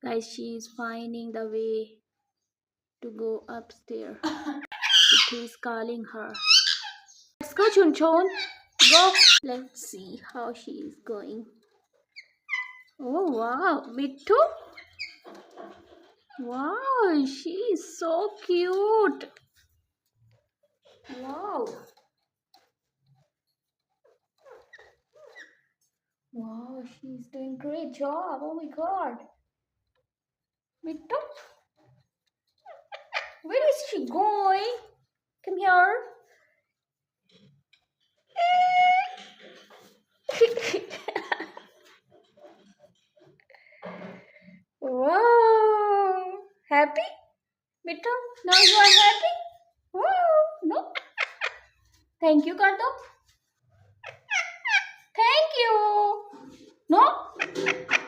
Guys, she is finding the way to go upstairs. It is calling her. Let's go, Chun Chun. Go. Let's see how she is going. Oh wow, Bittu. Wow, she is so cute. Wow. Wow, she's doing great job. Oh my god. Bittu, where is she going? Come here. Wow. Happy? Bittu, now you are happy? Wow. No? Thank you, Kardo. Thank you. No?